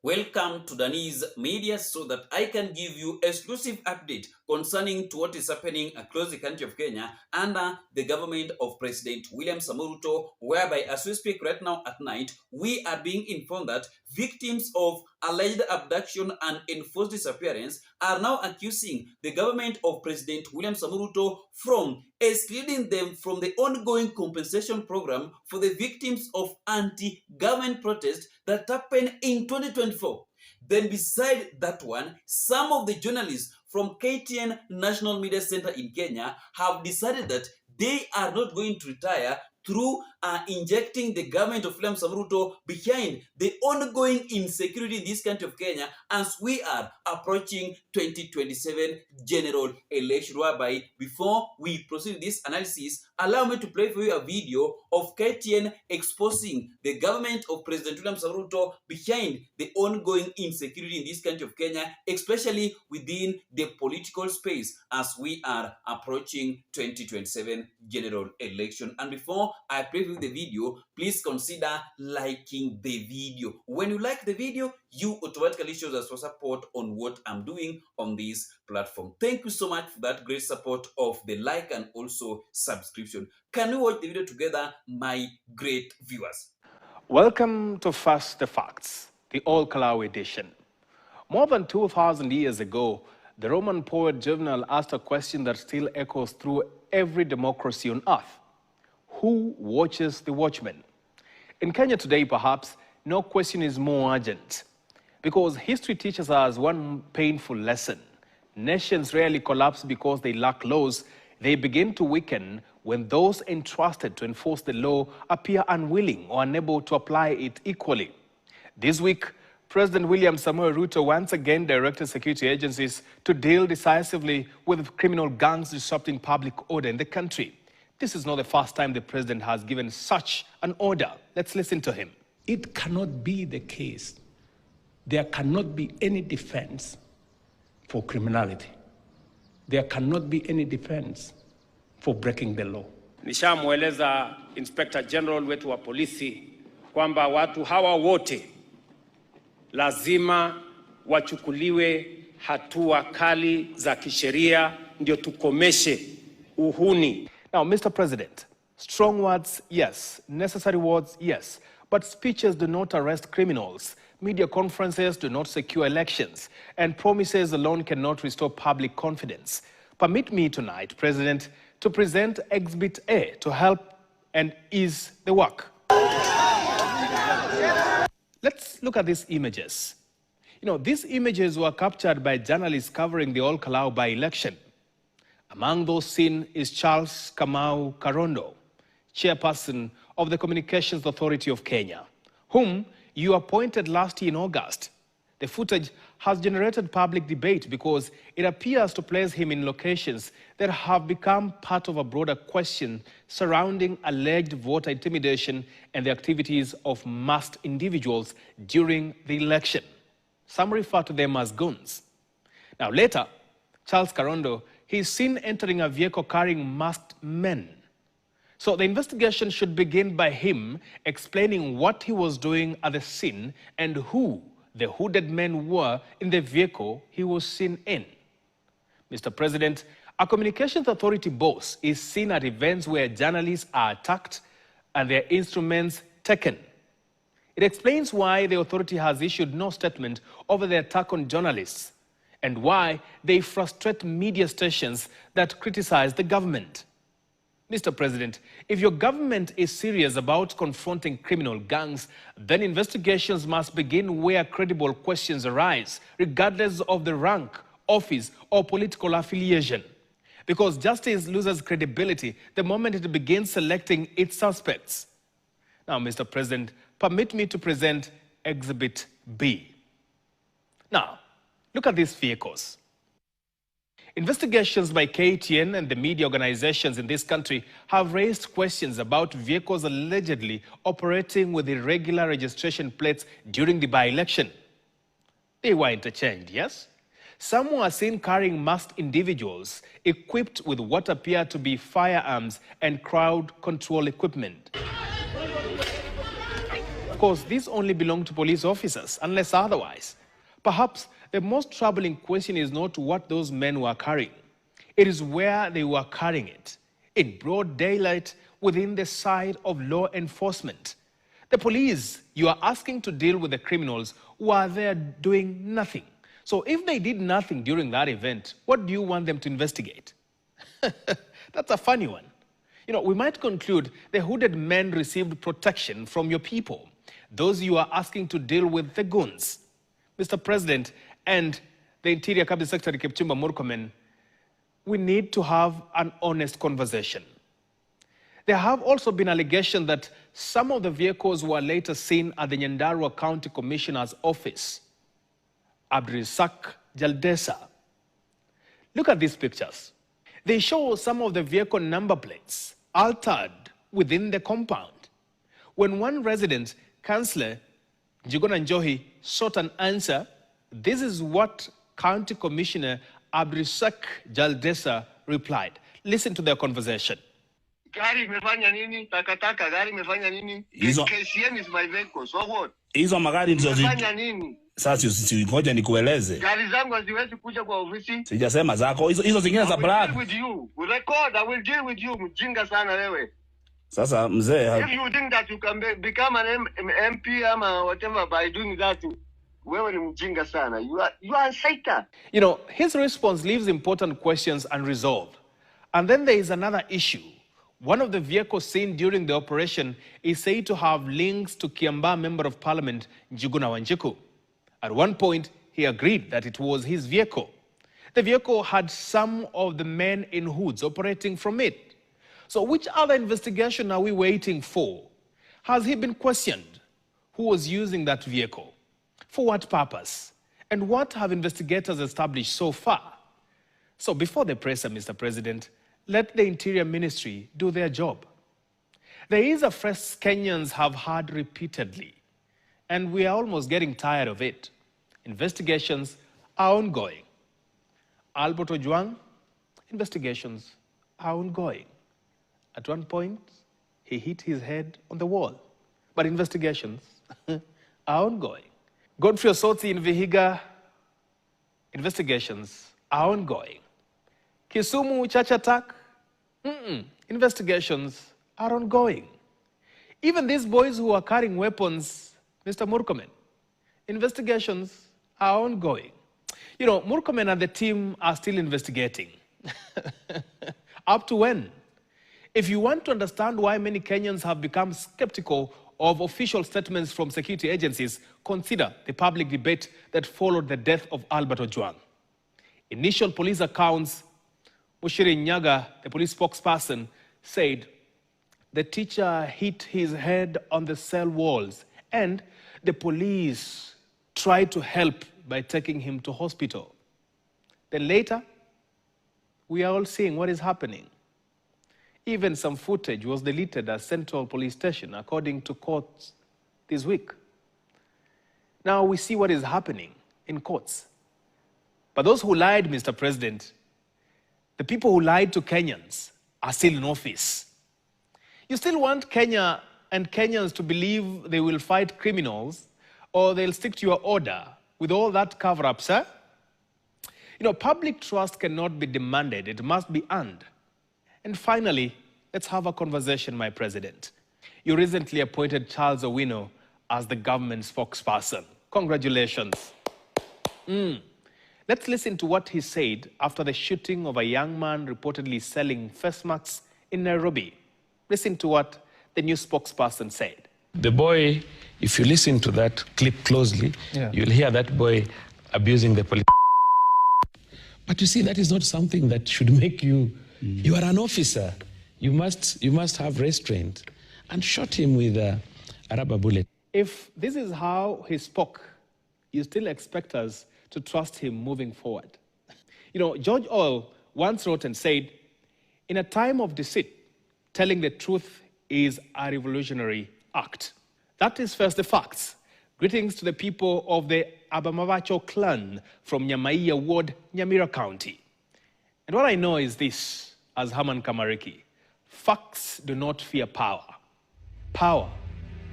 Welcome to Danny's Media so that I can give you exclusive update concerning to what is happening across the country of Kenya under the government of President William Samoei Ruto, whereby as we speak right now at night, we are being informed that victims of alleged abduction and enforced disappearance are now accusing the government of President William Samoei Ruto from excluding them from the ongoing compensation program for the victims of anti-government protests that happened in 2024. Then beside that one, some of the journalists from KTN National Media Center in Kenya have decided that they are not going to retire through injecting the government of William Samoei Ruto behind the ongoing insecurity in this country of Kenya as we are approaching 2027 general election. Whereby before we proceed with this analysis, allow me to play for you a video of KTN exposing the government of President William Samoei Ruto behind the ongoing insecurity in this country of Kenya, especially within the political space as we are approaching 2027 general election. And before I play with the video, please consider liking the video. When you like the video, you automatically show us your support on what I'm doing on this platform. Thank you so much for that great support of the like and also subscription. Can we watch the video together, my great viewers? Welcome to First the Facts, the All-Kalau edition. More than 2,000 years ago, the Roman poet Juvenal asked a question that still echoes through every democracy on earth. Who watches the watchmen? In Kenya today, perhaps, no question is more urgent, because history teaches us one painful lesson. Nations rarely collapse because they lack laws. They begin to weaken when those entrusted to enforce the law appear unwilling or unable to apply it equally. This week, President William Samoei Ruto once again directed security agencies to deal decisively with criminal gangs disrupting public order in the country. This is not the first time the president has given such an order. Let's listen to him. It cannot be the case. There cannot be any defense for criminality. There cannot be any defense for breaking the law. Nishamweleza Inspector General wetu wa polisi kwamba watu hawa wote lazima wachukuliwe hatua kali za kisheria ndio tukomeshe uhuni. Now, Mr. President, strong words, yes. Necessary words, yes. But speeches do not arrest criminals. Media conferences do not secure elections. And promises alone cannot restore public confidence. Permit me tonight, President, to present Exhibit A to help and ease the work. Let's look at these images. These images were captured by journalists covering the All-Kalau by-election. Among those seen is Charles Kamau Karondo, chairperson of the Communications Authority of Kenya, whom you appointed last year in August. The footage has generated public debate because it appears to place him in locations that have become part of a broader question surrounding alleged voter intimidation and the activities of masked individuals during the election. Some refer to them as goons. Now later, Charles Karondo, he is seen entering a vehicle carrying masked men. So the investigation should begin by him explaining what he was doing at the scene and who the hooded men were in the vehicle he was seen in. Mr. President, a communications authority boss is seen at events where journalists are attacked and their instruments taken. It explains why the authority has issued no statement over the attack on journalists and why they frustrate media stations that criticize the government. Mr. President, if your government is serious about confronting criminal gangs, then investigations must begin where credible questions arise, regardless of the rank, office, or political affiliation. Because justice loses credibility the moment it begins selecting its suspects. Now, Mr. President, permit me to present Exhibit B. Now, look at these vehicles. Investigations by KTN and the media organizations in this country have raised questions about vehicles allegedly operating with irregular registration plates during the by-election. They were interchanged, yes? Some were seen carrying masked individuals equipped with what appear to be firearms and crowd control equipment. course, these only belong to police officers, unless otherwise. Perhaps the most troubling question is not what those men were carrying. It is where they were carrying it, in broad daylight within the sight of law enforcement. The police you are asking to deal with the criminals were there doing nothing. So if they did nothing during that event, what do you want them to investigate? That's a funny one. We might conclude the hooded men received protection from your people, those you are asking to deal with the goons. Mr. President and the Interior Cabinet Secretary Ruto Murkomen, we need to have an honest conversation. There have also been allegations that some of the vehicles were later seen at the Nyandarua County Commissioner's office. Abdirisak Jaldesa. Look at these pictures. They show some of the vehicle number plates altered within the compound. When one resident, Councillor Njuguna Njohi, sought an answer, this is what County Commissioner Abdirisak Jaldesa replied. Listen to their conversation. Gari imefanya nini? Takataka, gari imefanya nini? KTN is my vehicle, so what? Hizo magari ndizo imefanya nini? Sasa ngoja nikueleze. Gari zangu haziwezi kuja kwa ofisi. Sijasema zako, hizo zingine za black. I will deal with you. We record, I will deal with you. Mjinga sana wewe. Sasa mzee, if you think that you can become an MP ama whatever by doing that, wewe ni mjinga sana. You are a psycho. His response leaves important questions unresolved. And then there is another issue. One of the vehicles seen during the operation is said to have links to Kiambaa Member of Parliament Njuguna Wanjiku. At one point, he agreed that it was his vehicle. The vehicle had some of the men in hoods operating from it. So which other investigation are we waiting for? Has he been questioned? Who was using that vehicle? For what purpose? And what have investigators established so far? So before the presser, Mr. President, let the Interior Ministry do their job. There is a phrase Kenyans have heard repeatedly, and we are almost getting tired of it. Investigations are ongoing. Albert Ojwang, investigations are ongoing. At one point, he hit his head on the wall, but investigations are ongoing. Godfrey Osotsi in Vihiga, investigations are ongoing. Kisumu church attack, investigations are ongoing. Even these boys who are carrying weapons, Mr. Murkomen, investigations are ongoing. Murkomen and the team are still investigating. Up to when? If you want to understand why many Kenyans have become skeptical of official statements from security agencies, consider the public debate that followed the death of Albert Ojwang. Initial police accounts, Mushiri Nyaga, the police spokesperson, said the teacher hit his head on the cell walls and the police tried to help by taking him to hospital. Then later, we are all seeing what is happening. Even some footage was deleted at Central Police Station, according to courts this week. Now we see what is happening in courts. But those who lied, Mr. President, the people who lied to Kenyans are still in office. You still want Kenya and Kenyans to believe they will fight criminals or they'll stick to your order with all that cover-up, sir? Public trust cannot be demanded. It must be earned. And finally, let's have a conversation, my president. You recently appointed Charles Owino as the government spokesperson. Congratulations. Let's listen to what he said after the shooting of a young man reportedly selling face masks in Nairobi. Listen to what the new spokesperson said. The boy, if you listen to that clip closely, you'll hear that boy abusing the police. But you see, that is not something that should make you... You are an officer. You must have restraint. And shot him with a rubber bullet. If this is how he spoke, you still expect us to trust him moving forward. George Orwell once wrote and said, in a time of deceit, telling the truth is a revolutionary act. That is first the facts. Greetings to the people of the Abamavacho clan from Nyamaiya Ward, Nyamira County. And what I know is this, as Herman Kamariki, facts do not fear power. Power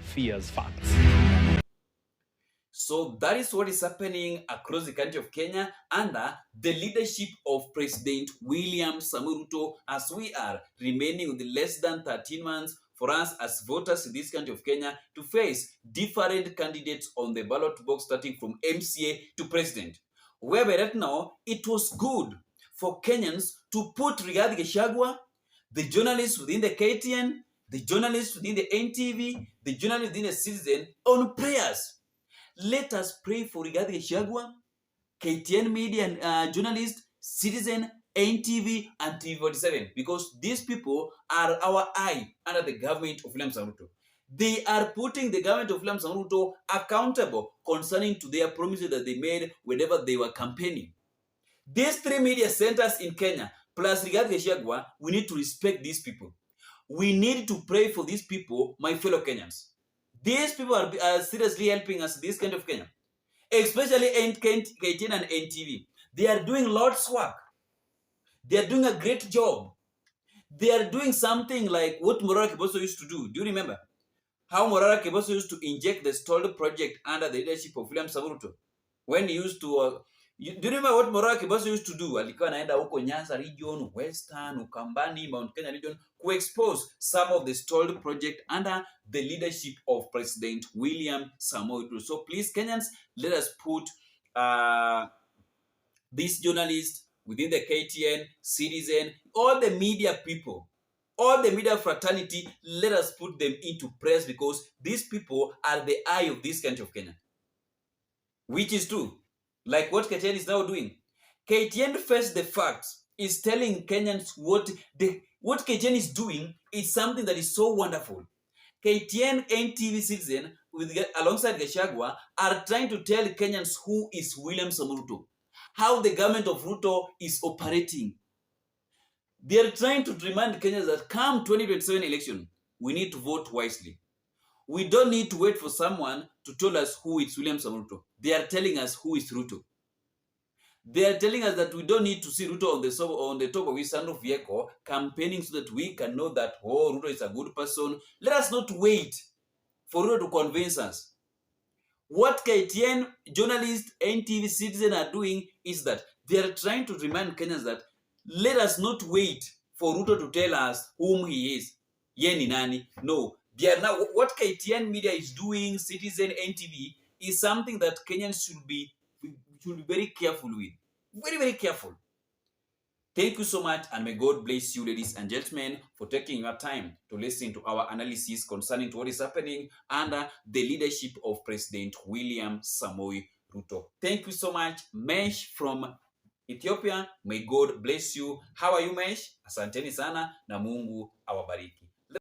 fears facts. So that is what is happening across the country of Kenya under the leadership of President William Samoei Ruto, as we are remaining with less than 13 months for us as voters in this country of Kenya to face different candidates on the ballot box, starting from MCA to president. Whereby right now, it was good for Kenyans to put Rigathi Gachagua, the journalists within the KTN, the journalists within the NTV, the journalists within the Citizen on prayers. Let us pray for Rigathi Gachagua, KTN media and journalist, Citizen, NTV, and TV47, because these people are our eye under the government of William Samoei Ruto. They are putting the government of William Samoei Ruto accountable concerning to their promises that they made whenever they were campaigning. These three media centers in Kenya, plus Rigathi Gachagua, we need to respect these people. We need to pray for these people, my fellow Kenyans. These people are seriously helping us in this kind of Kenya, especially KTN and NTV. They are doing lots of work. They are doing a great job. They are doing something like what Morara Kiboso used to do. Do you remember how Morara Kiboso used to inject the stalled project under the leadership of William Samoei Ruto? When he used to, do you remember what Morara Kiboso used to do? Alikuwa anaenda huko Nyanza region, Western, Ukambani, Mount Kenya region, to expose some of the stalled project under the leadership of President William Samoei Ruto. So please, Kenyans, let us put these journalists within the KTN, Citizen, all the media people, all the media fraternity, let us put them into press, because these people are the eye of this country of Kenya. Which is true. Like what KTN is now doing. KTN face the facts, is telling Kenyans what KTN is doing is something that is so wonderful. KTN, NTV, Citizen, alongside Gachagua, are trying to tell Kenyans who is William Samoei Ruto, how the government of Ruto is operating. They are trying to remind Kenyans that come 2027 election, we need to vote wisely. We don't need to wait for someone to tell us who is William Samoei Ruto. They are telling us who is Ruto. They are telling us that we don't need to see Ruto on the top of his sandal vehicle campaigning so that we can know that, oh, Ruto is a good person. Let us not wait for Ruto to convince us. What KTN, journalists, NTV, Citizen are doing is that they are trying to remind Kenyans that let us not wait for Ruto to tell us whom he is. Ye ni nani? No. They are now, what KTN media is doing, Citizen, NTV, is something that Kenyans should be very careful with. Very, very careful. Thank you so much, and may God bless you, ladies and gentlemen, for taking your time to listen to our analysis concerning to what is happening under the leadership of President William Samoei Ruto. Thank you so much, Mesh from Ethiopia. May God bless you. How are you, Mesh? Asanteni sana na Mungu awabariki.